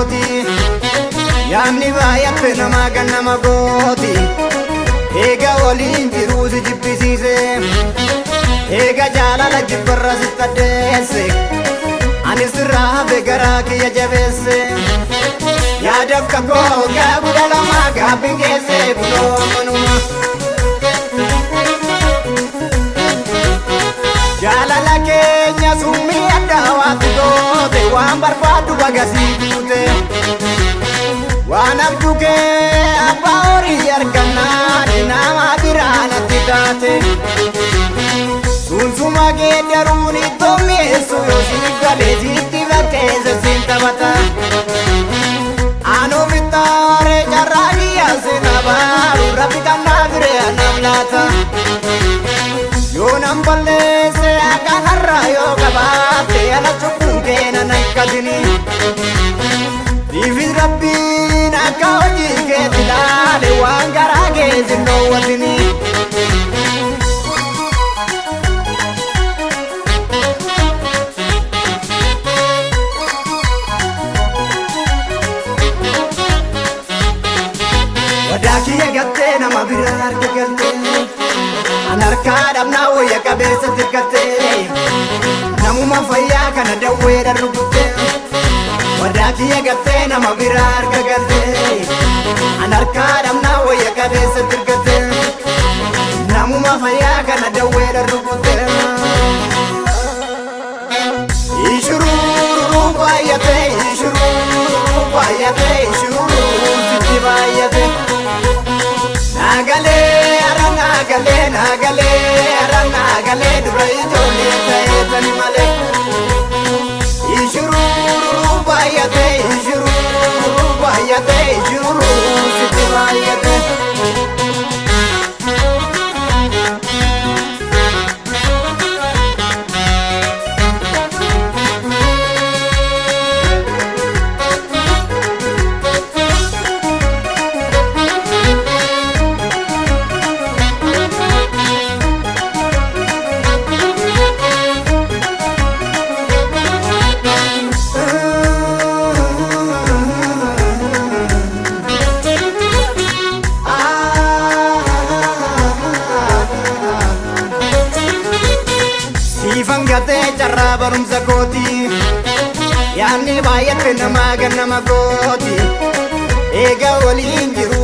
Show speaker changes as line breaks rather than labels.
kooti yaanni baay'atte namaa kan nama gooti eega waliin jiruu si jibbisiise eega jaalala jibbarra sitti addeesse ani sirraa hafe garaa kiyya jabeesse yaadaf kakoo gaabudha lamaa gaabbiin geesse kunoo manuma jaalala keenya summii addaa waatti goote waan barbaaddu bagasii tuute waan abduu kee abbaa horii argannaan nama biraa natti taate sunsuma geeddaruun ittoo mi'eessu yoo siif galee sitti bakkeessa siin taphata aanoo fixaaree carraa kiyyaa seen abaaru rabbi kannaa biree anam laata yoo nan balleesse akka har'aa yoo qabaatte ala cubbuun keena na hikkatini diifis rabbiin akka hojii keetti ilaale waan garaa keesin dhoowwatini wadaa kiyya gattee nama biraa harka galtee an harkaa dhabnaa wayya qabeessa tirkattee namuma fayyaa kana dawwee dharrukuttee wadaa kiyya gattee nama biraa harka galtee an harkaa dhabnaa wayya qabeessa tirkattee namuma fayyaa kana dawwee dharrukuttee ishuruu baay'atee ishuruu baay'atee ishuruu sitti baay'atee nagalee ara nagalee dura ijoollee ta'eetani malee ishuruu baay'atee ishuruu sitti baay'atee Fangatee carraa barumsa kooti yaanni baay'atte namaa kan nama gooti eega waliin jiru